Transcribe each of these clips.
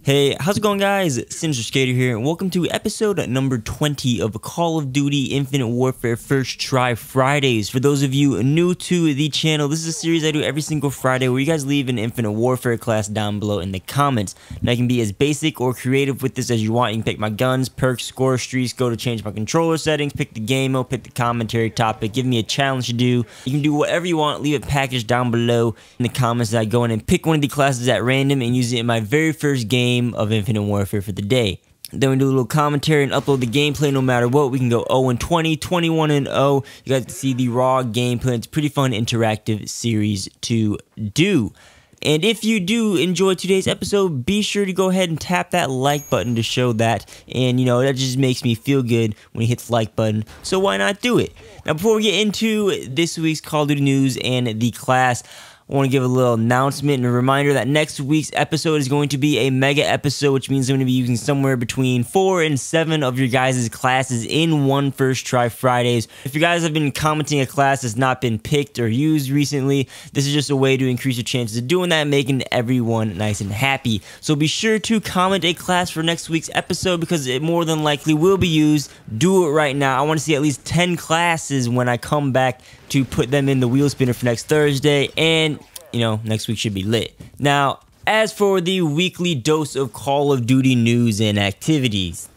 Hey, how's it going, guys? Sinister Skater here, and welcome to episode number 20 of Call of Duty Infinite Warfare First Try Fridays. For those of you new to the channel, this is a series I do every single Friday where you guys leave an Infinite Warfare class down below in the comments. And I can be as basic or creative with this as you want. You can pick my guns, perks, score streaks, go to change my controller settings, pick the game mode, pick the commentary topic, give me a challenge to do. You can do whatever you want, leave it packaged down below in the comments that I go in and pick one of the classes at random and use it in my very first game of Infinite Warfare for the day. Then we do a little commentary and upload the gameplay no matter what. We can go 0-20, 21-0. You guys can see the raw gameplay. It's a pretty fun interactive series to do. And if you do enjoy today's episode, be sure to go ahead and tap that like button to show that. And you know, that just makes me feel good when you hit the like button. So why not do it? Now before we get into this week's Call of Duty news and the class, I want to give a little announcement and a reminder that next week's episode is going to be a mega episode, which means I'm going to be using somewhere between 4 and 7 of your guys' classes in one First Try Fridays. If you guys have been commenting a class that's not been picked or used recently, this is just a way to increase your chances of doing that and making everyone nice and happy. So be sure to comment a class for next week's episode because it more than likely will be used. Do it right now. I want to see at least 10 classes when I come back to put them in the wheel spinner for next Thursday, and you know, next week should be lit. Now, as for the weekly dose of Call of Duty news and activities,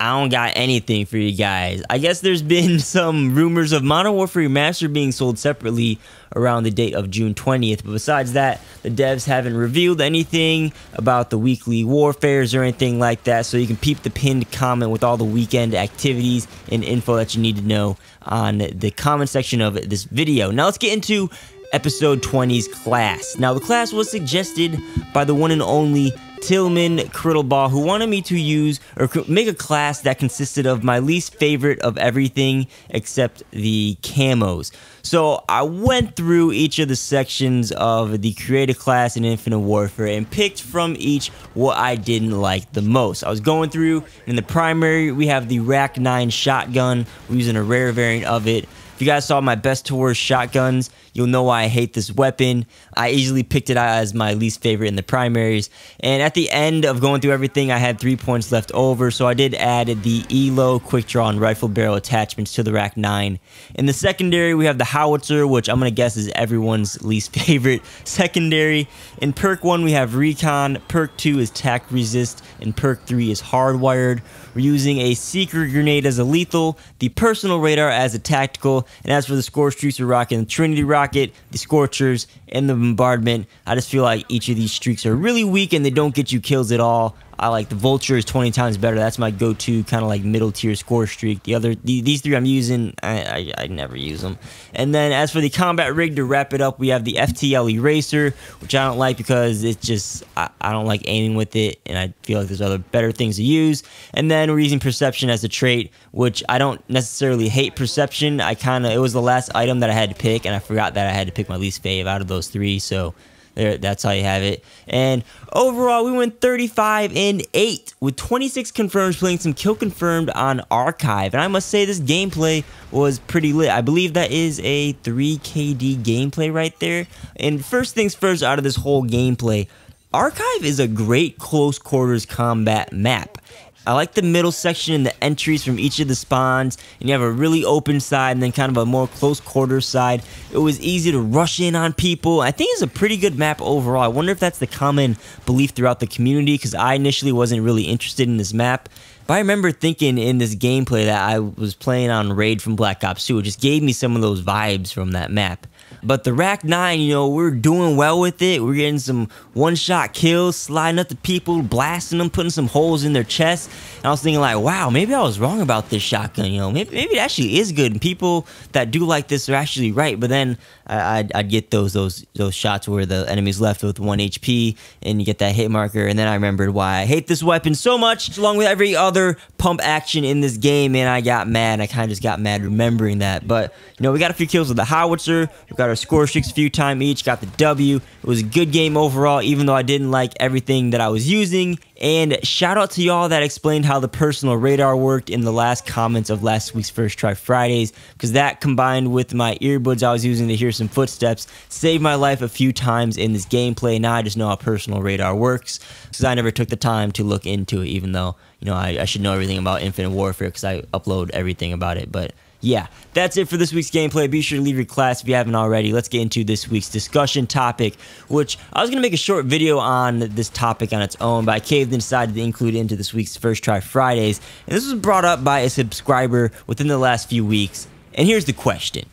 I don't got anything for you guys. I guess there's been some rumors of Modern Warfare Remastered being sold separately around the date of June 20th. But besides that, the devs haven't revealed anything about the weekly warfares or anything like that. So you can peep the pinned comment with all the weekend activities and info that you need to know on the comment section of this video. Now let's get into episode 20's class. Now the class was suggested by the one and only Tillman Criddleball, who wanted me to use or make a class that consisted of my least favorite of everything except the camos. So I went through each of the sections of the creative class in Infinite Warfare and picked from each what I didn't like the most. I was going through, in the primary we have the Rack 9 shotgun. We're using a rare variant of it. If you guys saw my best to worst shotguns, you'll know why I hate this weapon. I easily picked it out as my least favorite in the primaries. And at the end of going through everything, I had 3 points left over, so I did add the ELO, quick draw, and rifle barrel attachments to the Rack 9. In the secondary, we have the howitzer, which I'm going to guess is everyone's least favorite secondary. In perk 1, we have recon, perk 2 is tac resist, and perk 3 is hardwired. We're using a secret grenade as a lethal, the personal radar as a tactical, and as for the score streaks, we're rocking the Trinity rocket, the Scorchers, and the bombardment. I just feel like each of these streaks are really weak and they don't get you kills at all. I like the Vulture is 20 times better. That's my go-to kind of like middle tier score streak. These three I'm using, I never use them. And then as for the combat rig, to wrap it up, we have the FTL Eraser, which I don't like because it's just, I don't like aiming with it, and I feel like there's other better things to use. And then we're using Perception as a trait, which I don't necessarily hate Perception. It was the last item that I had to pick, and I forgot that I had to pick my least fave out of those three, so that's how you have it. And overall, we went 35-8 with 26 confirmed, playing some kill confirmed on Archive. And I must say, this gameplay was pretty lit. I believe that is a 3KD gameplay right there. And first things first, out of this whole gameplay, Archive is a great close quarters combat map. I like the middle section and the entries from each of the spawns, and you have a really open side and then kind of a more close quarters side. It was easy to rush in on people. I think it's a pretty good map overall. I wonder if that's the common belief throughout the community, because I initially wasn't really interested in this map. But I remember thinking in this gameplay that I was playing on Raid from Black Ops 2. It just gave me some of those vibes from that map. But the Rack 9, you know, we're doing well with it. We're getting some one-shot kills, sliding up to people, blasting them, putting some holes in their chest. And I was thinking like, wow, maybe I was wrong about this shotgun, you know. Maybe it actually is good, and people that do like this are actually right. But then I'd get those shots where the enemy's left with 1 HP, and you get that hit marker. And then I remembered why I hate this weapon so much, along with every other pump action in this game, and I got mad. I kind of just got mad remembering that. But, you know, we got a few kills with the howitzer. We got our score streaks a few times each, got the W. It was a good game overall, even though I didn't like everything that I was using And shout out to y'all that explained how the personal radar worked in the last comments of last week's First Try Fridays, because that combined with my earbuds I was using to hear some footsteps saved my life a few times in this gameplay. Now I just know how personal radar works, because I never took the time to look into it, even though, you know, I should know everything about Infinite Warfare because I upload everything about it. But yeah, that's it for this week's gameplay. Be sure to leave your class if you haven't already. Let's get into this week's discussion topic, which I was going to make a short video on this topic on its own, but I caved and decided to include it into this week's First Try Fridays. And this was brought up by a subscriber within the last few weeks. And here's the question.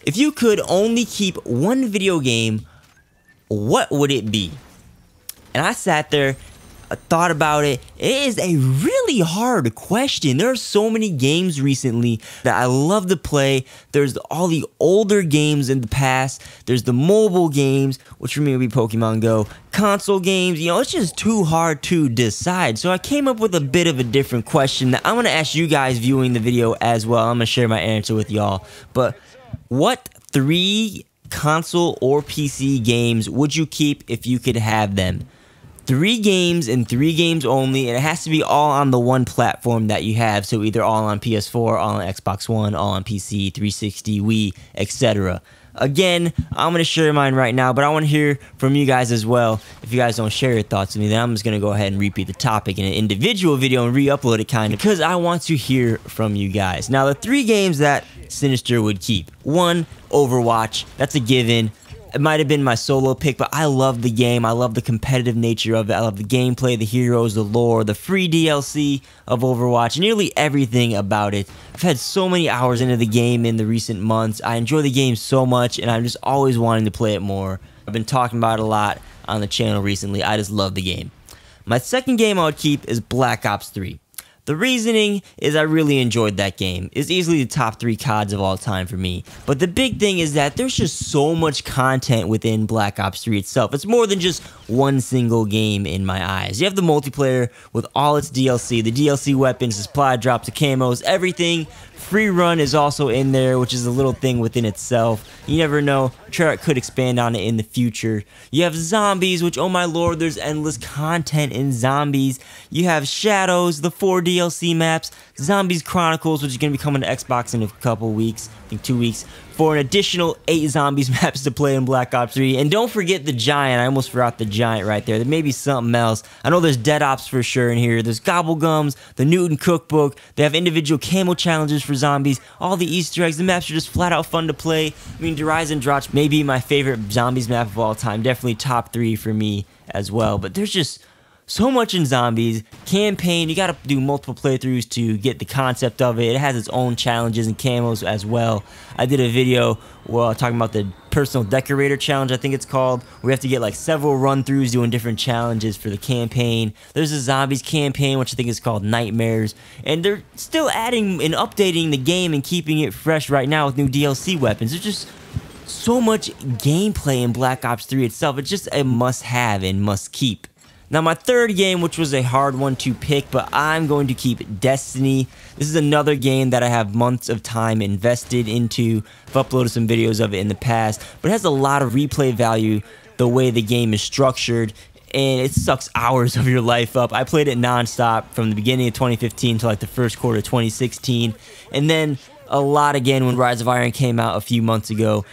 If you could only keep one video game, what would it be? And I sat there, thought about it. It is a really hard question. There are so many games recently that I love to play. There's all the older games in the past. There's the mobile games, which for me would be Pokemon Go. Console games, you know, it's just too hard to decide. So I came up with a bit of a different question that I'm going to ask you guys viewing the video as well. I'm going to share my answer with y'all. But what 3 console or PC games would you keep if you could have them? 3 games and 3 games only, and it has to be all on the one platform that you have, so either all on PS4, all on Xbox One, all on PC, 360, Wii, etc. Again, I'm going to share mine right now, but I want to hear from you guys as well. If you guys don't share your thoughts with me, then I'm just going to go ahead and repeat the topic in an individual video and re-upload it kind of, because I want to hear from you guys. Now, the 3 games that Sinister would keep. 1, Overwatch. That's a given. It might have been my solo pick, but I love the game. I love the competitive nature of it. I love the gameplay, the heroes, the lore, the free DLC of Overwatch, nearly everything about it. I've had so many hours into the game in the recent months. I enjoy the game so much, and I'm just always wanting to play it more. I've been talking about it a lot on the channel recently. I just love the game. My second game I would keep is Black Ops 3. The reasoning is I really enjoyed that game. It's easily the top 3 CODs of all time for me. But the big thing is that there's just so much content within Black Ops 3 itself. It's more than just one single game in my eyes. You have the multiplayer with all its DLC, the DLC weapons, the supply drops, the camos, everything. Free run is also in there, which is a little thing within itself. You never know. Treyarch could expand on it in the future. You have zombies, which, oh my lord, there's endless content in zombies. You have Shadows, the 4 DLC maps, Zombies Chronicles, which is going to be coming to Xbox in a couple weeks, I think 2 weeks, for an additional 8 Zombies maps to play in Black Ops 3. And don't forget the Giant. I almost forgot the Giant right there. There may be something else. I know there's Dead Ops for sure in here. There's Gobblegums, the Newton Cookbook. They have individual camo challenges for zombies. All the Easter eggs. The maps are just flat out fun to play. I mean, Horizon Drotch may be my favorite Zombies map of all time. Definitely top 3 for me as well. But there's just so much in zombies. Campaign, you gotta do multiple playthroughs to get the concept of it. It has its own challenges and camos as well. I did a video talking about the personal decorator challenge, I think it's called. We have to get like several run-throughs doing different challenges for the campaign. There's a zombies campaign, which I think is called Nightmares. And they're still adding and updating the game and keeping it fresh right now with new DLC weapons. There's just so much gameplay in Black Ops 3 itself. It's just a must-have and must-keep. Now, my third game, which was a hard one to pick, but I'm going to keep Destiny. This is another game that I have months of time invested into. I've uploaded some videos of it in the past, but it has a lot of replay value the way the game is structured, and it sucks hours of your life up. I played it nonstop from the beginning of 2015 to like the first quarter of 2016, and then a lot again when Rise of Iron came out a few months ago.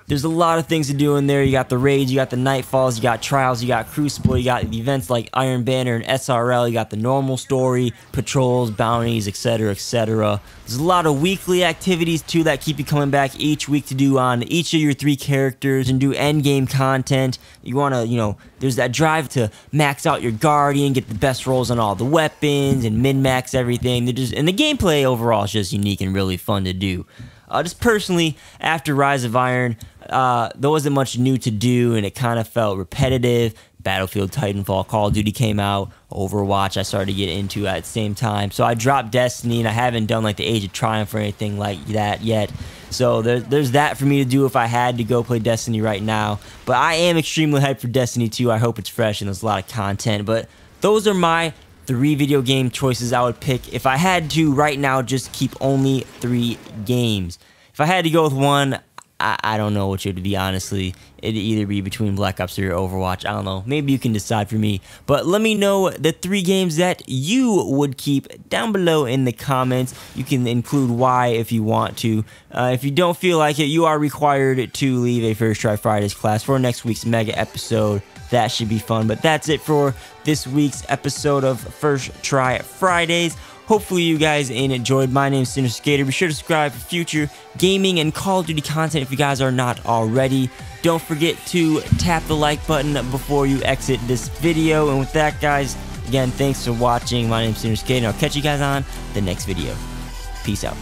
There's a lot of things to do in there. You got the raids, you got the nightfalls, you got trials, you got Crucible, you got events like Iron Banner and SRL, you got the normal story, patrols, bounties, etc., etc. There's a lot of weekly activities too that keep you coming back each week to do on each of your 3 characters and do end game content. You want to, you know, there's that drive to max out your Guardian, get the best rolls on all the weapons and min-max everything. And the gameplay overall is just unique and really fun to do. Just personally, after Rise of Iron, there wasn't much new to do, and it kind of felt repetitive. Battlefield, Titanfall, Call of Duty came out, Overwatch I started to get into at the same time. So I dropped Destiny, and I haven't done like the Age of Triumph or anything like that yet. So there's that for me to do if I had to go play Destiny right now. But I am extremely hyped for Destiny 2. I hope it's fresh and there's a lot of content. But those are my 3 video game choices I would pick if I had to right now just keep only 3 games. If I had to go with one, I don't know which it would be, honestly. It'd either be between Black Ops 3 or Overwatch. I don't know. Maybe you can decide for me. But let me know the 3 games that you would keep down below in the comments. You can include why if you want to. If you don't feel like it, you are required to leave a First Try Fridays class for next week's mega episode. That should be fun. But that's it for this week's episode of First Try Fridays. Hopefully you guys enjoyed. My name is Sinister Skater. Be sure to subscribe for future gaming and Call of Duty content if you guys are not already. Don't forget to tap the like button before you exit this video. And with that, guys, again, thanks for watching. My name is Sinister Skater, and I'll catch you guys on the next video. Peace out.